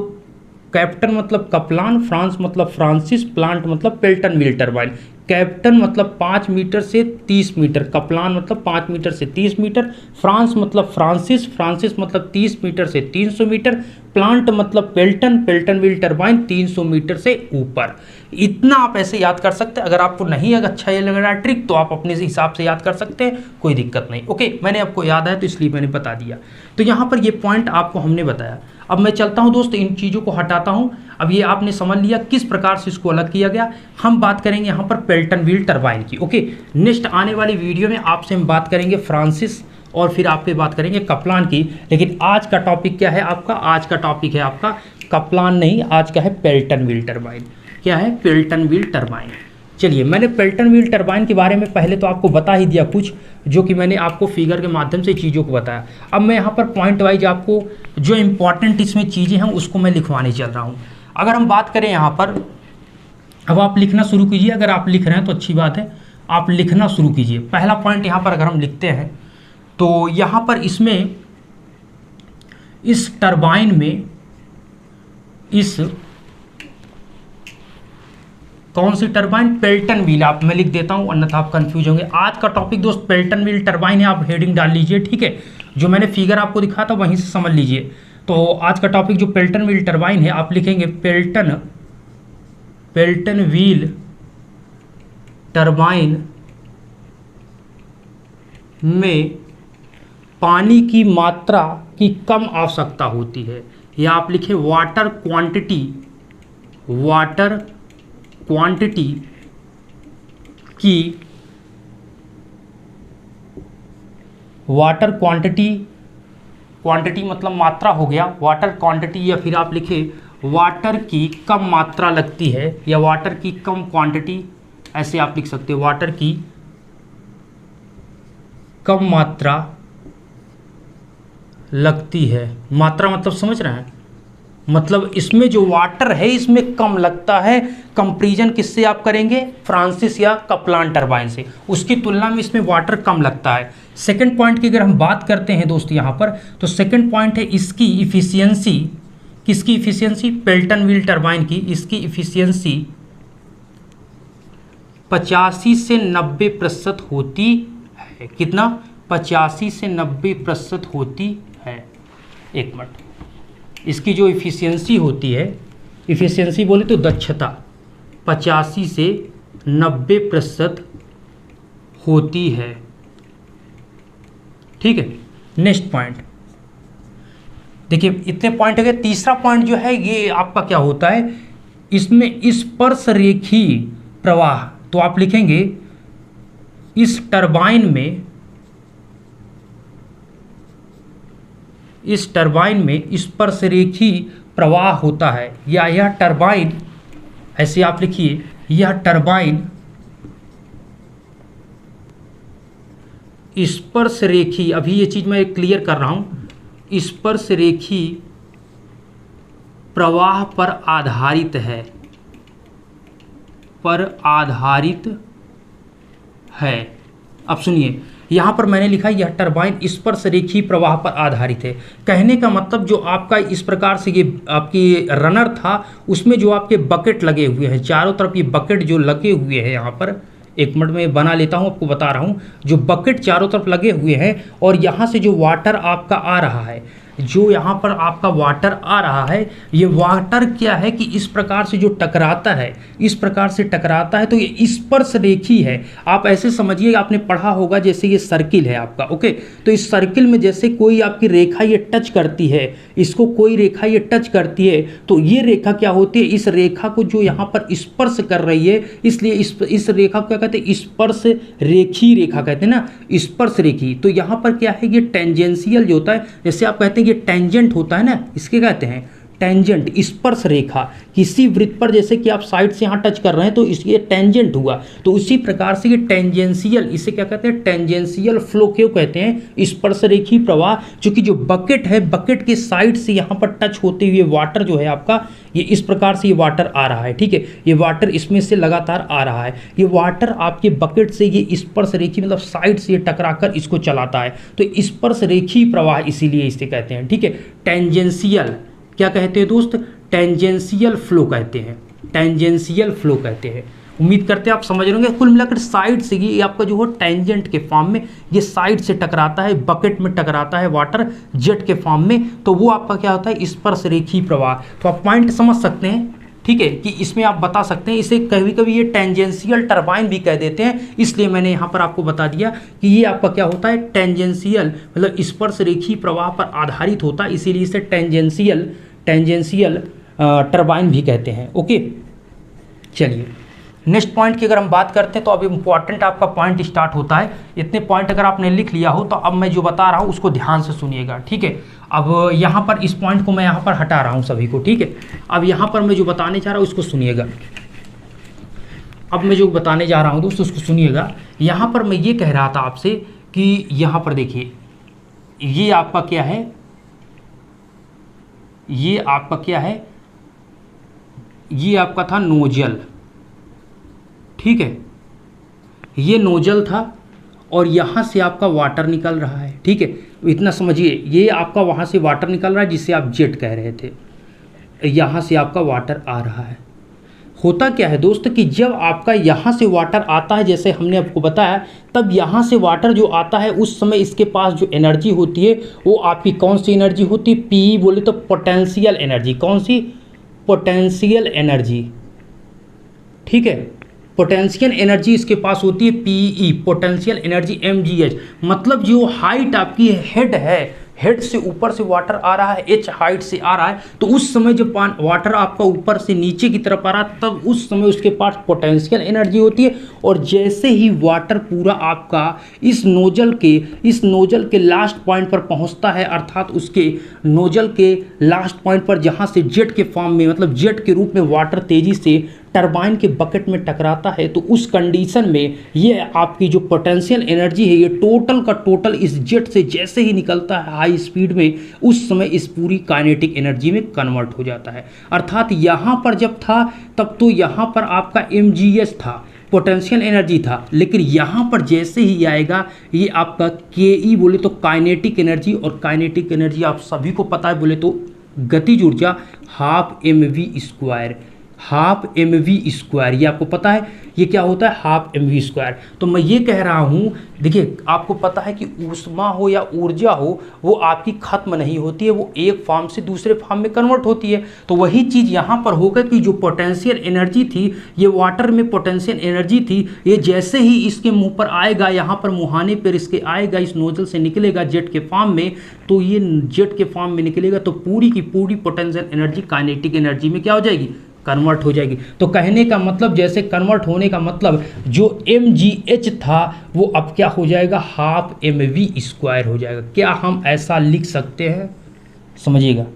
कैप्टन मतलब कप्लान, फ्रांस मतलब फ्रांसिस, प्लांट मतलब पेल्टन व्हील टरबाइन। कैप्टन मतलब 5 मीटर से 30 मीटर, कप्लान मतलब 5 मीटर से 30 मीटर, फ्रांस मतलब फ्रांसिस, फ्रांसिस मतलब 30 मीटर से 300 मीटर, प्लांट मतलब Pelton, Pelton wheel turbine 300 metre से ऊपर। इतना आप ऐसे याद कर सकते हैं। अगर आपको नहीं अगर अच्छा ये लग रहा है ट्रिक तो आप अपने हिसाब से याद कर सकते हैं, कोई दिक्कत नहीं, ओके। मैंने आपको याद है तो इसलिए मैंने बता दिया। तो यहाँ पर ये पॉइंट आपको हमने बताया। अब मैं चलता हूँ दोस्त, इन चीज़ों को हटाता हूँ। अब ये आपने समझ लिया किस प्रकार से इसको अलग किया गया। हम बात करेंगे यहाँ पर पेल्टन व्हील टरबाइन की, ओके। नेक्स्ट आने वाली वीडियो में आपसे हम बात करेंगे फ्रांसिस और फिर आप पे बात करेंगे कप्लान की। लेकिन आज का टॉपिक क्या है आपका, आज का टॉपिक है आपका कप्लान नहीं, आज का है पेल्टन व्हील टरबाइन। क्या है, पेल्टन व्हील टरबाइन। चलिए, मैंने पेल्टन व्हील टरबाइन के बारे में पहले तो आपको बता ही दिया कुछ, जो कि मैंने आपको फिगर के माध्यम से चीज़ों को बताया। अब मैं यहाँ पर पॉइंट वाइज आपको जो इम्पॉर्टेंट इसमें चीज़ें हैं उसको मैं लिखवाने चल रहा हूँ। अगर हम बात करें यहाँ पर, अब आप लिखना शुरू कीजिए। अगर आप लिख रहे हैं तो अच्छी बात है, आप लिखना शुरू कीजिए। पहला पॉइंट यहाँ पर अगर हम लिखते हैं तो यहाँ पर इसमें इस टरबाइन में इस कौन सी टरबाइन, पेल्टन व्हील, आप मैं लिख देता हूं अन्यथा आप कंफ्यूज होंगे। आज का टॉपिक दोस्त पेल्टन व्हील टरबाइन है, आप हेडिंग डाल लीजिए, ठीक है। जो मैंने फिगर आपको दिखा था वहीं से समझ लीजिए। तो आज का टॉपिक जो पेल्टन व्हील टरबाइन है, आप लिखेंगे पेल्टन व्हील टरबाइन में पानी की मात्रा की कम आवश्यकता होती है, या आप लिखें वाटर क्वांटिटी क्वांटिटी मतलब मात्रा हो गया, वाटर क्वांटिटी, या फिर आप लिखें वाटर की कम मात्रा लगती है, या वाटर की कम क्वांटिटी, ऐसे आप लिख सकते हो, वाटर की कम मात्रा लगती है। मात्रा मतलब समझ रहे हैं, मतलब इसमें जो वाटर है इसमें कम लगता है। कंपैरिजन किससे आप करेंगे, फ्रांसिस या कपलान टरबाइन से, उसकी तुलना में इसमें वाटर कम लगता है। सेकंड पॉइंट की अगर हम बात करते हैं दोस्त यहाँ पर, तो सेकंड पॉइंट है इसकी इफिशियंसी। किसकी इफिशियंसी, पेल्टन व्हील टरबाइन की, इसकी इफिशियंसी 85 से 90% होती है। कितना, 85 से 90% होती है। एक मिनट, इसकी जो इफिशियंसी होती है, इफिशियंसी बोले तो दक्षता 85 से 90% होती है, ठीक है। नेक्स्ट पॉइंट देखिए, इतने पॉइंट हो गए। तीसरा पॉइंट जो है ये आपका क्या होता है, इसमें स्पर्शरेखीय प्रवाह, तो आप लिखेंगे इस टरबाइन में स्पर्शरेखीय प्रवाह होता है, या यह टरबाइन, ऐसे आप लिखिए, यह टरबाइन स्पर्शरेखीय, अभी ये चीज मैं क्लियर कर रहा हूं, स्पर्शरेखीय प्रवाह पर आधारित है। अब सुनिए, यहाँ पर मैंने लिखा यह टरबाइन स्पर्शरेखीय प्रवाह पर आधारित है। कहने का मतलब जो आपका इस प्रकार से ये आपकी रनर था, उसमें जो आपके बकेट लगे हुए हैं चारों तरफ, ये बकेट जो लगे हुए हैं यहाँ पर, एक मिनट में बना लेता हूँ, आपको बता रहा हूँ, जो बकेट चारों तरफ लगे हुए हैं, और यहाँ से जो वाटर आपका आ रहा है, जो यहाँ पर आपका वाटर आ रहा है, ये वाटर क्या है कि इस प्रकार से जो टकराता है, इस प्रकार से टकराता है, तो ये स्पर्शरेखीय है। आप ऐसे समझिए, आपने पढ़ा होगा जैसे ये सर्किल है आपका, ओके, तो इस सर्किल में जैसे कोई आपकी रेखा ये टच करती है, इसको कोई रेखा ये टच करती है, तो ये रेखा क्या होती है, इस रेखा को जो यहाँ पर स्पर्श कर रही है, इसलिए इस रेखा को क्या कहते हैं, स्पर्श रेखीय रेखा कहते हैं ना, स्पर्श रेखीय। तो यहाँ पर क्या है, ये टेंजेंशियल जो होता है, जैसे आप कहते हैं ये टेंजेंट होता है ना, इसके कहते हैं टेंजेंट, स्पर्श रेखा, किसी वृत्त पर जैसे कि आप साइड से यहाँ टच कर रहे हैं तो इसलिए टेंजेंट हुआ, तो उसी प्रकार से ये टेंजेंशियल, इसे क्या कहते हैं, टेंजेंशियल फ्लो क्यों कहते हैं, स्पर्श रेखीय प्रवाह। क्योंकि जो बकेट है, बकेट के साइड से यहाँ पर टच होते हुए वाटर जो है आपका, ये इस प्रकार से ये वाटर आ रहा है, ठीक है, ये वाटर इसमें से लगातार आ रहा है, ये वाटर आपके बकेट से ये स्पर्श रेखीय मतलब साइड से टकरा कर इसको चलाता है, तो स्पर्श रेखीय प्रवाह इसीलिए इसे कहते हैं, ठीक है। टेंजेंशियल क्या कहते हैं दोस्त, टेंजेंशियल फ्लो कहते हैं, टेंजेंशियल फ्लो कहते हैं। उम्मीद करते हैं आप समझ रहे होंगे। कुल मिलाकर साइड से ये आपका जो हो टेंजेंट के फॉर्म में, ये साइड से टकराता है, बकेट में टकराता है वाटर जेट के फॉर्म में, तो वो आपका क्या होता है, स्पर्श रेखीय प्रवाह। तो आप पॉइंट समझ सकते हैं, ठीक है, कि इसमें आप बता सकते हैं, इसे कभी कभी ये टेंजेंशियल टरबाइन भी कह देते हैं, इसलिए मैंने यहाँ पर आपको बता दिया कि ये आपका क्या होता है, टेंजेंशियल मतलब स्पर्श रेखीय प्रवाह पर आधारित होता है, इसीलिए इसे टेंजेंशियल टरबाइन भी कहते हैं, ओके। चलिए नेक्स्ट पॉइंट की अगर हम बात करते हैं, तो अब इम्पॉर्टेंट आपका पॉइंट स्टार्ट होता है। इतने पॉइंट अगर आपने लिख लिया हो तो अब मैं जो बता रहा हूँ उसको ध्यान से सुनिएगा, ठीक है। अब यहाँ पर इस पॉइंट को मैं यहाँ पर हटा रहा हूँ सभी को, ठीक है। अब यहाँ पर मैं जो बताने जा रहा हूँ उसको सुनिएगा। अब मैं जो बताने जा रहा हूँ दोस्तों उसको सुनिएगा। यहाँ पर मैं ये कह रहा था आपसे कि यहाँ पर देखिए, ये आपका क्या है, ये आपका क्या है, ये आपका था नोजल, ठीक है, ये नोजल था और यहाँ से आपका वाटर निकल रहा है, ठीक। ठीक है, इतना समझिए। ये आपका वहाँ से वाटर निकल रहा है जिसे आप जेट कह रहे थे, यहाँ से आपका वाटर आ रहा है। होता क्या है दोस्त कि जब आपका यहाँ से वाटर आता है, जैसे हमने आपको बताया, तब यहाँ से वाटर जो आता है उस समय इसके पास जो एनर्जी होती है वो आपकी कौन सी एनर्जी होती है? पी बोले तो पोटेंशियल एनर्जी। कौन सी? Potential energy. ठीक है, पोटेंशियल एनर्जी इसके पास होती है पीई, पोटेंशियल एनर्जी mgh। मतलब जो हाइट आपकी हेड है, हेड से ऊपर से वाटर आ रहा है, h हाइट से आ रहा है, तो उस समय जब वाटर आपका ऊपर से नीचे की तरफ आ रहा है तब उस समय उसके पास पोटेंशियल एनर्जी होती है। और जैसे ही वाटर पूरा आपका इस नोजल के लास्ट पॉइंट पर पहुंचता है, अर्थात उसके नोजल के लास्ट पॉइंट पर जहां से जेट के फॉर्म में, मतलब जेट के रूप में वाटर तेजी से टरबाइन के बकेट में टकराता है, तो उस कंडीशन में ये आपकी जो पोटेंशियल एनर्जी है ये टोटल का टोटल इस जेट से जैसे ही निकलता है हाई स्पीड में, उस समय इस पूरी काइनेटिक एनर्जी में कन्वर्ट हो जाता है। अर्थात यहाँ पर जब था तब तो यहाँ पर आपका mgh था, पोटेंशियल एनर्जी था, लेकिन यहाँ पर जैसे ही आएगा ये आपका ke बोले तो काइनेटिक एनर्जी, और काइनेटिक एनर्जी आप सभी को पता है बोले तो गतिज ऊर्जा हाफ mv², हाफ mv², ये आपको पता है ये क्या होता है? Half mv²। तो मैं ये कह रहा हूँ, देखिए आपको पता है कि ऊष्मा हो या ऊर्जा हो वो आपकी खत्म नहीं होती है, वो एक फॉर्म से दूसरे फॉर्म में कन्वर्ट होती है। तो वही चीज़ यहाँ पर होगा कि जो पोटेंशियल एनर्जी थी, ये वाटर में पोटेंशियल एनर्जी थी, ये जैसे ही इसके मुँह पर आएगा, यहाँ पर मुहाने पर इसके आएगा, इस नोजल से निकलेगा जेट के फॉर्म में, तो ये जेट के फॉर्म में निकलेगा तो पूरी की पूरी पोटेंशियल एनर्जी काइनेटिक एनर्जी में क्या हो जाएगी? कन्वर्ट हो जाएगी। तो कहने का मतलब, जैसे कन्वर्ट होने का मतलब जो mgh था वो अब क्या हो जाएगा? हाफ mv² हो जाएगा। क्या हम ऐसा लिख सकते हैं? समझिएगा,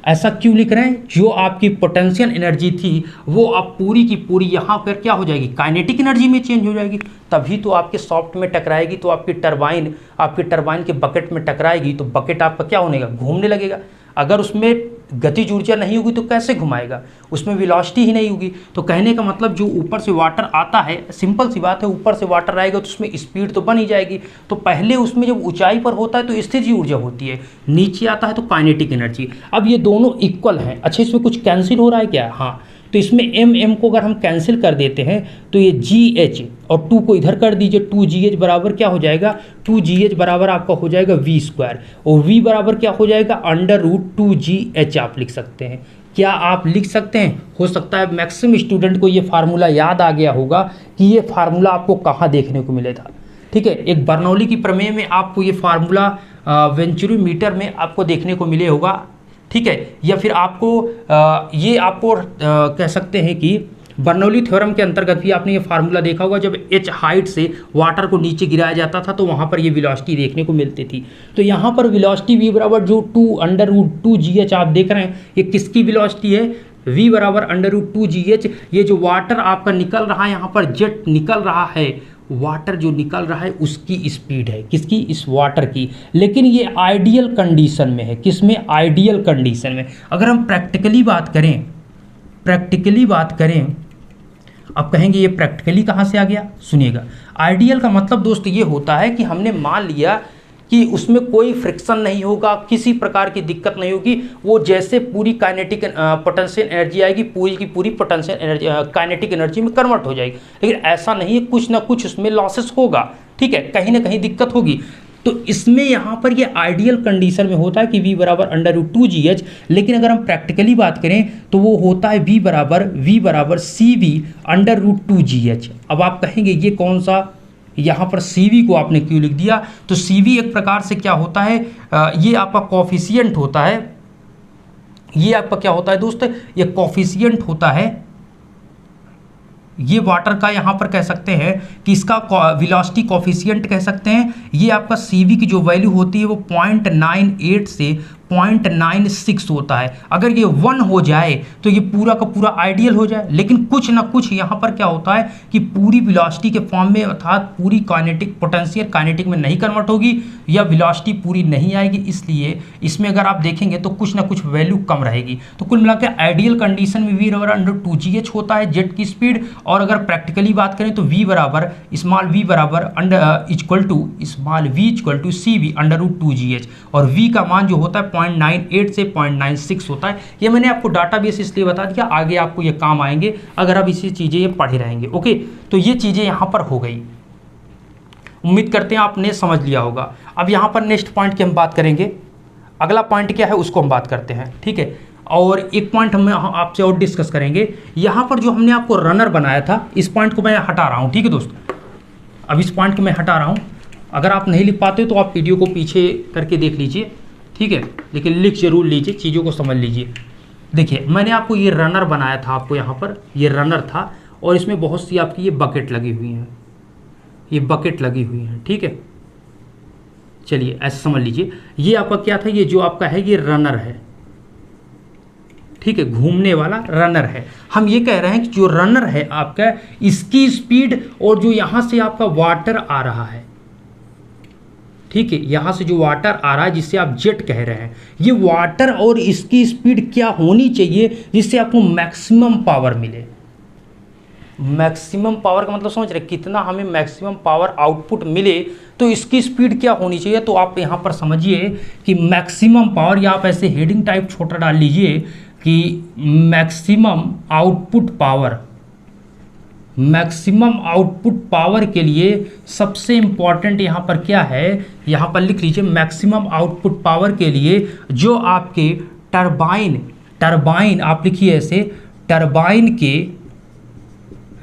ऐसा क्यों लिख रहे हैं? जो आपकी पोटेंशियल एनर्जी थी वो अब पूरी की पूरी यहाँ पर क्या हो जाएगी? काइनेटिक एनर्जी में चेंज हो जाएगी। तभी तो आपके सॉफ्ट में टकराएगी, तो आपकी टरबाइन के बकेट में टकराएगी, तो बकेट आपका क्या होने का? घूमने लगेगा। अगर उसमें गतिज ऊर्जा नहीं होगी तो कैसे घुमाएगा? उसमें वेलोसिटी ही नहीं होगी। तो कहने का मतलब जो ऊपर से वाटर आता है, सिंपल सी बात है, ऊपर से वाटर आएगा तो उसमें स्पीड तो बन ही जाएगी। तो पहले उसमें जब ऊंचाई पर होता है तो स्थितिज ऊर्जा होती है, नीचे आता है तो काइनेटिक एनर्जी। अब ये दोनों इक्वल हैं। अच्छा, इसमें कुछ कैंसिल हो रहा है क्या? हाँ, तो इसमें m को अगर हम कैंसिल कर देते हैं तो ये gh और 2 को इधर कर दीजिए, 2gh बराबर क्या हो जाएगा? 2gh बराबर आपका हो जाएगा v², और v बराबर क्या हो जाएगा? √2gh आप लिख सकते हैं। क्या आप लिख सकते हैं? हो सकता है मैक्सिमम स्टूडेंट को ये फार्मूला याद आ गया होगा कि ये फार्मूला आपको कहाँ देखने को मिले था। ठीक है, एक बर्नौली की प्रमेय में आपको ये फार्मूला वेंचुरीमीटर में आपको देखने को मिले होगा। ठीक है, या फिर आपको ये आपको कह सकते हैं कि बर्नौली थ्योरम के अंतर्गत भी आपने ये फार्मूला देखा होगा। जब h हाइट से वाटर को नीचे गिराया जाता था तो वहाँ पर ये वेलोसिटी देखने को मिलती थी। तो यहाँ पर वेलोसिटी v बराबर जो 2√2gh आप देख रहे हैं, ये किसकी वेलोसिटी है? v बराबर √2gh। ये जो वाटर आपका निकल रहा है, यहाँ पर जेट निकल रहा है, वाटर जो निकल रहा है उसकी स्पीड है, किसकी? इस वाटर की। लेकिन ये आइडियल कंडीशन में है। किस में? आइडियल कंडीशन में। अगर हम प्रैक्टिकली बात करें, अब कहेंगे ये प्रैक्टिकली कहाँ से आ गया? सुनिएगा, आइडियल का मतलब दोस्त ये होता है कि हमने मान लिया कि उसमें कोई फ्रिक्शन नहीं होगा, किसी प्रकार की दिक्कत नहीं होगी, वो जैसे पूरी काइनेटिक पोटेंशियल एनर्जी आएगी पूरी की पूरी पोटेंशियल एनर्जी काइनेटिक एनर्जी में कन्वर्ट हो जाएगी। लेकिन ऐसा नहीं है, कुछ ना कुछ उसमें लॉसेस होगा। ठीक है, कहीं ना कहीं दिक्कत होगी। तो इसमें यहाँ पर ये आइडियल कंडीशन में होता है कि v बराबर √2gh। लेकिन अगर हम प्रैक्टिकली बात करें तो वो होता है v बराबर cv √2gh। अब आप कहेंगे ये कौन सा, यहाँ पर CV को आपने क्यों लिख दिया? तो CV एक प्रकार से क्या होता है, ये आपका कॉफिशिएंट होता है। ये आपका क्या होता है दोस्त? ये कॉफिशिएंट होता है, ये वाटर का यहाँ पर कह सकते हैं कि इसका वेलोसिटी कॉफिशिएंट कह सकते हैं। ये आपका CV की जो वैल्यू होती है वो 0.98 से 0.96 होता है। अगर ये 1 हो जाए तो ये पूरा का पूरा आइडियल हो जाए, लेकिन कुछ ना कुछ यहाँ पर क्या होता है कि पूरी वेलोसिटी के फॉर्म में अर्थात पूरी काइनेटिक पोटेंशियल काइनेटिक में नहीं कन्वर्ट होगी या वेलोसिटी पूरी नहीं आएगी, इसलिए इसमें अगर आप देखेंगे तो कुछ ना कुछ वैल्यू कम रहेगी। तो कुल मिलाकर आइडियल कंडीशन में v बराबर अंडर 2gh होता है जेट की स्पीड, और अगर प्रैक्टिकली बात करें तो v बराबर स्मॉल v बराबर under equal to small v equal to CV under root 2gh, और v का मान जो होता है 0.98 से 0.96 होता है। ये मैंने आपको डाटा बेस इसलिए बता दिया, आगे आपको ये काम आएंगे अगर आप इसी चीज़ें ये पढ़े रहेंगे। ओके, तो ये चीज़ें यहाँ पर हो गई, उम्मीद करते हैं आपने समझ लिया होगा। अब यहाँ पर नेक्स्ट पॉइंट की हम बात करेंगे, अगला पॉइंट क्या है उसको हम बात करते हैं, ठीक है। और एक पॉइंट हम आपसे और डिस्कस करेंगे, यहाँ पर जो हमने आपको रनर बनाया था इस पॉइंट को मैं हटा रहा हूँ, ठीक है दोस्तों। अब इस पॉइंट को मैं हटा रहा हूँ, अगर आप नहीं लिख पाते तो आप वीडियो को पीछे करके देख लीजिए, ठीक है, लेकिन लिख जरूर लीजिए, चीज़ों को समझ लीजिए। देखिए मैंने आपको ये रनर बनाया था, आपको यहाँ पर ये रनर था और इसमें बहुत सी आपकी ये बकेट लगी हुई हैं, ये बकेट लगी हुई हैं, ठीक है। चलिए ऐसे समझ लीजिए, ये आपका क्या था, ये जो आपका है ये रनर है, ठीक है, घूमने वाला रनर है। हम ये कह रहे हैं कि जो रनर है आपका इसकी स्पीड और जो यहाँ से आपका वाटर आ रहा है, ठीक है, यहाँ से जो वाटर आ रहा है जिससे आप जेट कह रहे हैं, ये वाटर और इसकी स्पीड क्या होनी चाहिए जिससे आपको मैक्सिमम पावर मिले। मैक्सिमम पावर का मतलब समझ रहे, कितना हमें मैक्सिमम पावर आउटपुट मिले तो इसकी स्पीड क्या होनी चाहिए। तो आप यहाँ पर समझिए कि मैक्सिमम पावर, या आप ऐसे हेडिंग टाइप छोटा डाल लीजिए कि maximum output power, maximum output power के लिए सबसे इंपॉर्टेंट यहाँ पर क्या है, यहाँ पर लिख लीजिए मैक्सिमम आउटपुट पावर के लिए जो आपके टरबाइन आप लिखिए ऐसे, टरबाइन के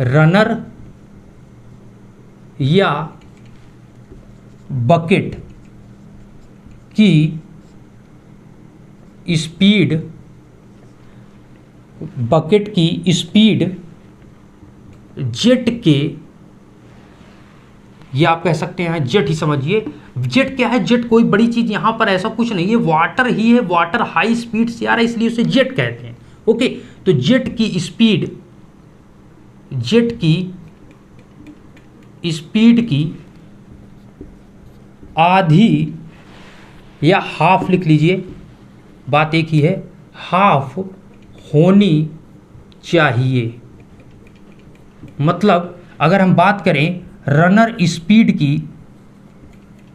रनर या बकेट की स्पीड, बकेट की स्पीड जेट के, ये आप कह सकते हैं जेट ही समझिए। जेट क्या है, जेट कोई बड़ी चीज यहां पर ऐसा कुछ नहीं है, वाटर ही है, वाटर हाई स्पीड से आ रहा है इसलिए उसे जेट कहते हैं। ओके, तो जेट की स्पीड, जेट की स्पीड की आधी या हाफ लिख लीजिए, बात एक ही है, हाफ होनी चाहिए। मतलब अगर हम बात करें रनर स्पीड की,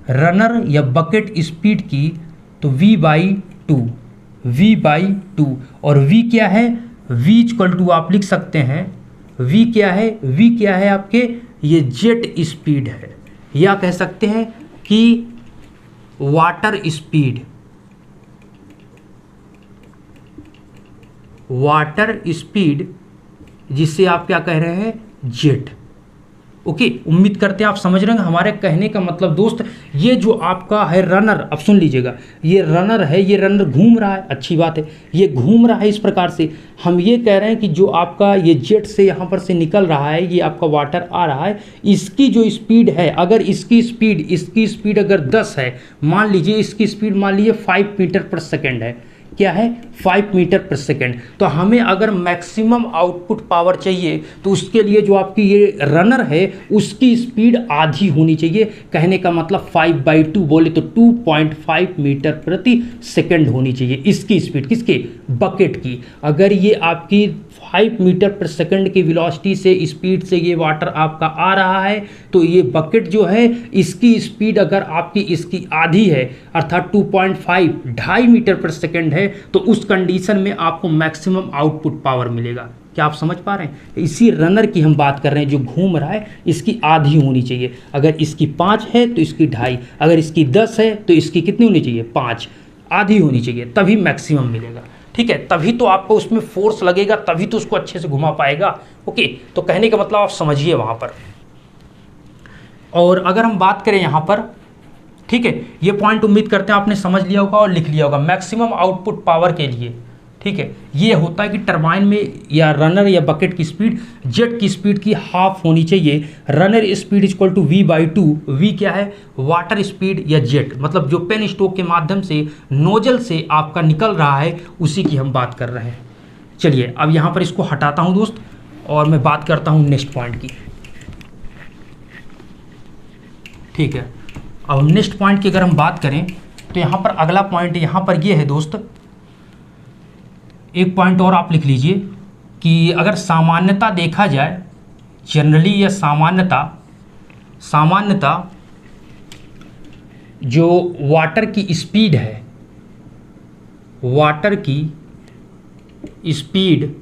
रनर या बकेट स्पीड की, तो v/2, v/2, और v क्या है, v इक्वल टू आप लिख सकते हैं, v क्या है, v क्या है आपके, ये जेट स्पीड है, या कह सकते हैं कि वाटर स्पीड, वाटर स्पीड जिससे आप क्या कह रहे हैं, जेट। ओके, उम्मीद करते हैं आप समझ रहे हैं हमारे कहने का मतलब दोस्त। ये जो आपका है रनर, अब सुन लीजिएगा, ये रनर है, ये रनर घूम रहा है, अच्छी बात है, ये घूम रहा है। इस प्रकार से हम ये कह रहे हैं कि जो आपका ये जेट से यहाँ पर से निकल रहा है, ये आपका वाटर आ रहा है, इसकी जो स्पीड है, अगर इसकी स्पीड अगर 10 है, मान लीजिए इसकी स्पीड मान लीजिए 5 मीटर पर सेकेंड है, क्या है, 5 मीटर पर सेकेंड। तो हमें अगर मैक्सिमम आउटपुट पावर चाहिए तो उसके लिए जो आपकी ये रनर है उसकी स्पीड आधी होनी चाहिए, कहने का मतलब 5/2 बोले तो 2.5 मीटर प्रति सेकेंड होनी चाहिए इसकी स्पीड, किसके, बकेट की। अगर ये आपकी 5 मीटर पर सेकंड की वेलोसिटी से स्पीड से ये वाटर आपका आ रहा है, तो ये बकेट जो है इसकी स्पीड अगर आपकी इसकी आधी है अर्थात 2.5 मीटर पर सेकंड है, तो उस कंडीशन में आपको मैक्सिमम आउटपुट पावर मिलेगा। क्या आप समझ पा रहे हैं? इसी रनर की हम बात कर रहे हैं जो घूम रहा है, इसकी आधी होनी चाहिए। अगर इसकी 5 है तो इसकी 2.5, अगर इसकी 10 है तो इसकी कितनी होनी चाहिए, 5, आधी होनी चाहिए, तभी मैक्सिमम मिलेगा। ठीक है, तभी तो आपको उसमें फोर्स लगेगा, तभी तो उसको अच्छे से घुमा पाएगा। ओके, तो कहने का मतलब आप समझिए वहाँ पर। और अगर हम बात करें यहाँ पर, ठीक है, ये पॉइंट उम्मीद करते हैं आपने समझ लिया होगा और लिख लिया होगा। मैक्सिमम आउटपुट पावर के लिए ठीक है। ये होता है कि टरबाइन में या रनर या बकेट की स्पीड जेट की स्पीड की हाफ होनी चाहिए। Runner speed equal to V/2। V क्या है? वाटर स्पीड या जेट, मतलब जो पेन स्ट्रोक के माध्यम से नोजल से आपका निकल रहा है उसी की हम बात कर रहे हैं। चलिए अब यहाँ पर इसको हटाता हूँ दोस्त और मैं बात करता हूँ नेक्स्ट पॉइंट की। ठीक है, अब नेक्स्ट पॉइंट की अगर हम बात करें तो यहाँ पर अगला पॉइंट यहाँ पर ये है दोस्त, एक पॉइंट और आप लिख लीजिए कि अगर सामान्यता देखा जाए, जनरली या सामान्यता जो वाटर की स्पीड है, वाटर की स्पीड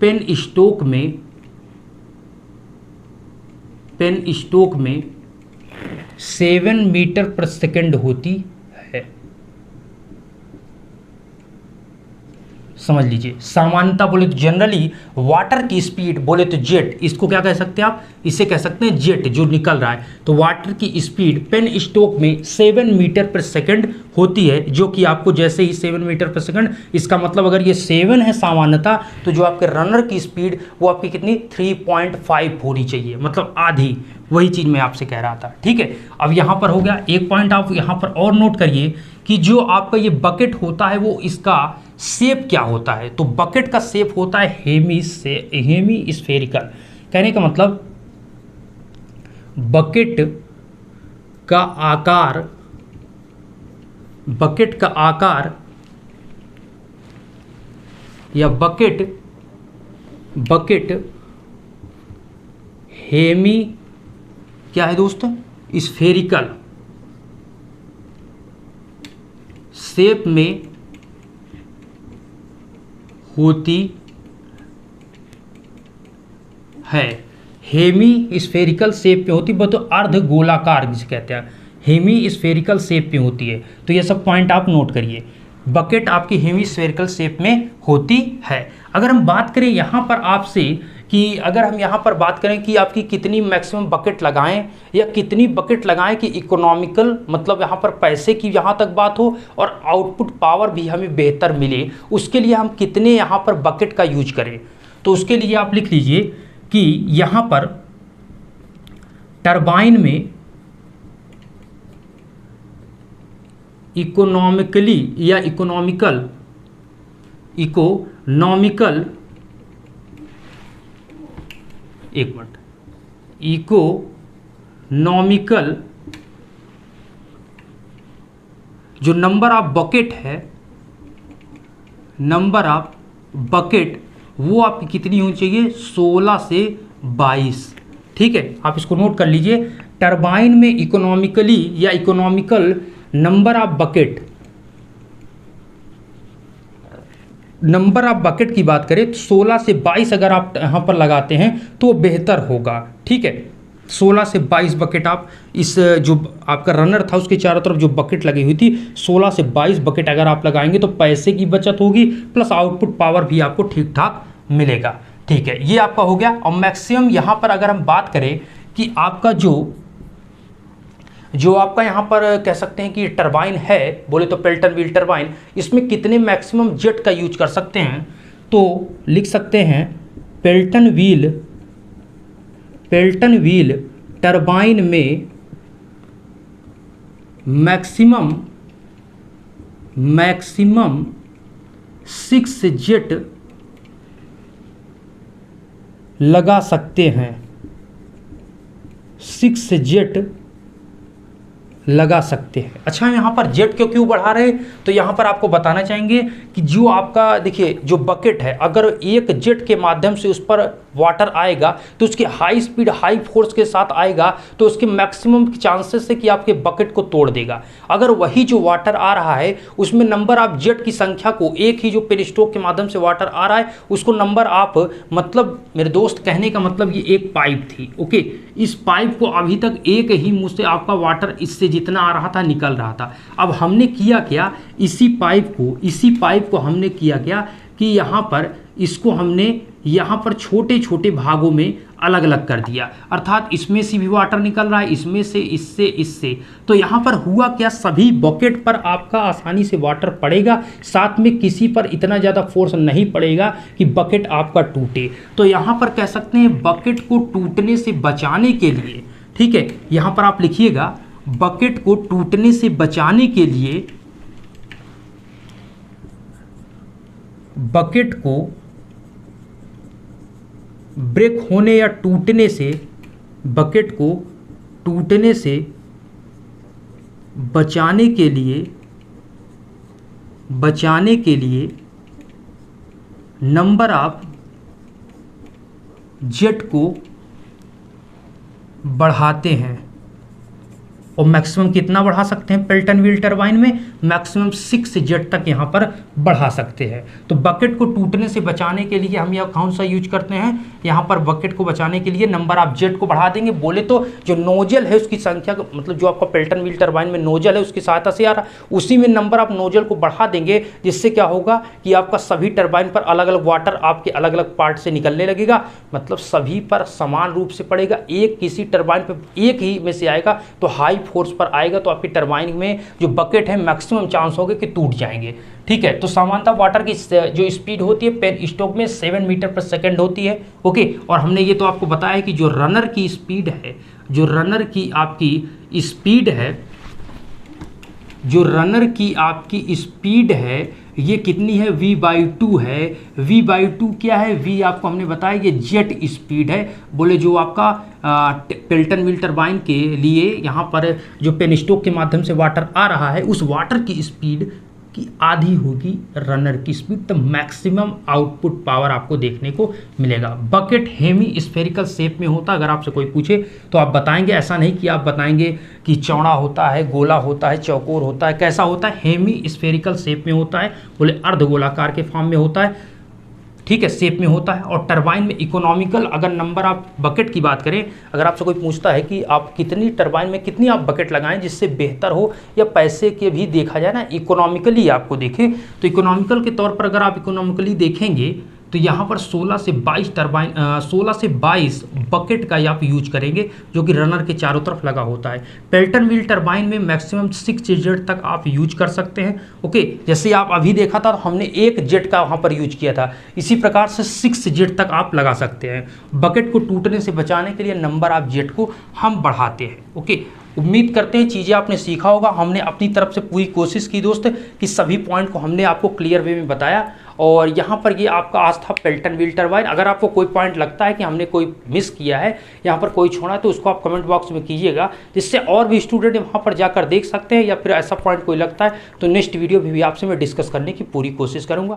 पेन स्ट्रोक में 7 मीटर पर सेकंड होती है। समझ लीजिए, सामान्यता बोले तो जनरली, वाटर की स्पीड बोले तो जेट, इसको क्या कह सकते हैं आप? इसे कह सकते हैं जेट जो निकल रहा है। तो वाटर की स्पीड पेन स्ट्रोक में 7 मीटर पर सेकंड होती है, जो कि आपको जैसे ही 7 मीटर पर सेकंड, इसका मतलब अगर ये 7 है सामान्यता, तो जो आपके रनर की स्पीड वो आपकी कितनी 3.5 होनी चाहिए, मतलब आधी। वही चीज़ मैं आपसे कह रहा था। ठीक है, अब यहाँ पर हो गया एक पॉइंट, आप यहाँ पर और नोट करिए कि जो आपका ये बकेट होता है वो इसका शेप क्या होता है। तो बकेट का शेप होता है हेमी स्फेरिकल। कहने का मतलब बकेट का आकार या बकेट हेमी क्या है दोस्त? स्फेरिकल शेप में होती है। हेमी स्फेरिकल शेप पे होती, तो अर्ध गोलाकार जिसे कहते हैं, हेमी स्फेरिकल शेप पे होती है। तो ये सब पॉइंट आप नोट करिए, बकेट आपकी हेमी स्फेरिकल शेप में होती है। अगर हम बात करें यहाँ पर आपसे कि अगर हम यहाँ पर बात करें कि आपकी कितनी मैक्सिमम बकेट लगाएं या कितनी बकेट लगाएं कि इकोनॉमिकल, मतलब यहाँ पर पैसे की यहाँ तक बात हो और आउटपुट पावर भी हमें बेहतर मिले, उसके लिए हम कितने यहाँ पर बकेट का यूज करें। तो उसके लिए आप लिख लीजिए कि यहाँ पर टरबाइन में इकोनॉमिकल जो नंबर ऑफ बकेट है, वो आपकी कितनी होनी चाहिए? 16 से 22। ठीक है, आप इसको नोट कर लीजिए। टरबाइन में इकोनॉमिकल नंबर ऑफ बकेट की बात करें तो 16 से 22 अगर आप यहाँ पर लगाते हैं तो बेहतर होगा। ठीक है, 16 से 22 बकेट आप इस जो आपका रनर था उसके चारों तरफ जो बकेट लगी हुई थी, 16 से 22 बकेट अगर आप लगाएंगे तो पैसे की बचत होगी, प्लस आउटपुट पावर भी आपको ठीक ठाक मिलेगा। ठीक है, ये आपका हो गया। और मैक्सिमम यहाँ पर अगर हम बात करें कि आपका जो आपका यहाँ पर कह सकते हैं कि टरबाइन है, बोले तो पेल्टन व्हील टरबाइन, इसमें कितने मैक्सिमम जेट का यूज कर सकते हैं। तो लिख सकते हैं पेल्टन व्हील टरबाइन में मैक्सिमम 6 जेट लगा सकते हैं, 6 जेट लगा सकते हैं। अच्छा, हम यहाँ पर जेट क्यों बढ़ा रहे हैं, तो यहाँ पर आपको बताना चाहेंगे कि जो आपका देखिए जो बकेट है, अगर एक जेट के माध्यम से उस पर वाटर आएगा तो उसकी हाई स्पीड हाई फोर्स के साथ आएगा, तो उसके मैक्सिमम चांसेस है कि आपके बकेट को तोड़ देगा। अगर वही जो वाटर आ रहा है उसमें नंबर ऑफ जेट की संख्या को, एक ही जो पेन स्ट्रोक के माध्यम से वाटर आ रहा है उसको नंबर ऑफ, मतलब मेरे दोस्त कहने का मतलब ये एक पाइप थी, ओके, इस पाइप को अभी तक एक ही मुंह से आपका वाटर इससे जितना आ रहा था निकल रहा था। अब हमने किया क्या, इसी पाइप को हमने किया क्या कि यहाँ पर इसको हमने यहाँ पर छोटे छोटे भागों में अलग अलग कर दिया, अर्थात इसमें से भी वाटर निकल रहा है, इसमें से, इससे, इससे। तो यहाँ पर हुआ क्या, सभी बकेट पर आपका आसानी से वाटर पड़ेगा, साथ में किसी पर इतना ज़्यादा फोर्स नहीं पड़ेगा कि बकेट आपका टूटे। तो यहाँ पर कह सकते हैं बकेट को टूटने से बचाने के लिए, ठीक है, यहाँ पर आप लिखिएगा बकेट को टूटने से बचाने के लिए, बकेट को ब्रेक होने या टूटने से, बकेट को टूटने से बचाने के लिए नंबर ऑफ जेट को बढ़ाते हैं। और मैक्सिमम कितना बढ़ा सकते हैं पेल्टन व्हील टरबाइन में, मैक्सिमम 6 जेट तक यहाँ पर बढ़ा सकते हैं। तो बकेट को टूटने से बचाने के लिए हम यह कौन सा यूज करते हैं, यहाँ पर बकेट को बचाने के लिए नंबर ऑफ जेट को बढ़ा देंगे। बोले तो जो नोजल है उसकी संख्या, मतलब जो आपका पेल्टन व्हील टरबाइन में नोजल है उसकी सहायता से आ रहा, उसी में नंबर ऑफ नोजल को बढ़ा देंगे, जिससे क्या होगा कि आपका सभी टरबाइन पर अलग अलग वाटर आपके अलग अलग पार्ट से निकलने लगेगा, मतलब सभी पर समान रूप से पड़ेगा। एक किसी टरबाइन पर एक ही में से आएगा तो हाई फोर्स पर आएगा, तो आपकी टरबाइन में जो बकेट है मैक्सिमम चांस होंगे कि टूट जाएंगे। ठीक है, तो सामान्यतः वाटर की जो स्पीड होती है पेन स्टॉक में 7 मीटर पर सेकंड होती है। ओके, और हमने ये तो आपको बताया है कि जो रनर की स्पीड है, जो रनर की आपकी स्पीड है, जो रनर की आपकी स्पीड है ये कितनी है, v/2 है। v/2 क्या है, v आपको हमने बताया ये जेट स्पीड है। बोले जो आपका पेल्टन व्हील टरबाइन के लिए यहाँ पर जो पेनस्टॉक के माध्यम से वाटर आ रहा है, उस वाटर की स्पीड की आधी होगी रनर की स्पीड, तो मैक्सिमम आउटपुट पावर आपको देखने को मिलेगा। बकेट हेमी स्फेरिकल शेप में होता है। अगर आपसे कोई पूछे तो आप बताएंगे, ऐसा नहीं कि आप बताएंगे कि चौड़ा होता है, गोला होता है, चौकोर होता है, कैसा होता है, हेमी स्फेरिकल शेप में होता है। बोले अर्धगोलाकार के फॉर्म में होता है, ठीक है, शेप में होता है। और टरबाइन में इकोनॉमिकल, अगर नंबर आप बकेट की बात करें, अगर आपसे कोई पूछता है कि आप कितनी टरबाइन में कितनी आप बकेट लगाएं जिससे बेहतर हो, या पैसे के भी देखा जाए ना, इकोनॉमिकली आपको देखें, तो इकोनॉमिकल के तौर पर अगर आप इकोनॉमिकली देखेंगे तो यहाँ पर 16 से 22 टरबाइन 16 से 22 बकेट का आप यूज करेंगे, जो कि रनर के चारों तरफ लगा होता है। पेल्टन व्हील टरबाइन में मैक्सिमम 6 जेट तक आप यूज कर सकते हैं। ओके, जैसे आप अभी देखा था तो हमने 1 जेट का वहाँ पर यूज किया था, इसी प्रकार से 6 जेट तक आप लगा सकते हैं। बकेट को टूटने से बचाने के लिए नंबर ऑफ जेट को हम बढ़ाते हैं। ओके, उम्मीद करते हैं चीज़ें आपने सीखा होगा। हमने अपनी तरफ से पूरी कोशिश की दोस्त कि सभी पॉइंट को हमने आपको क्लियर वे में बताया। और यहाँ पर ये आपका आज था पेल्टन व्हील टरबाइन। अगर आपको कोई पॉइंट लगता है कि हमने कोई मिस किया है, यहाँ पर कोई छोड़ा है, तो उसको आप कमेंट बॉक्स में कीजिएगा, जिससे और भी स्टूडेंट वहाँ पर जाकर देख सकते हैं। या फिर ऐसा पॉइंट कोई लगता है तो नेक्स्ट वीडियो भी आपसे मैं डिस्कस करने की पूरी कोशिश करूँगा।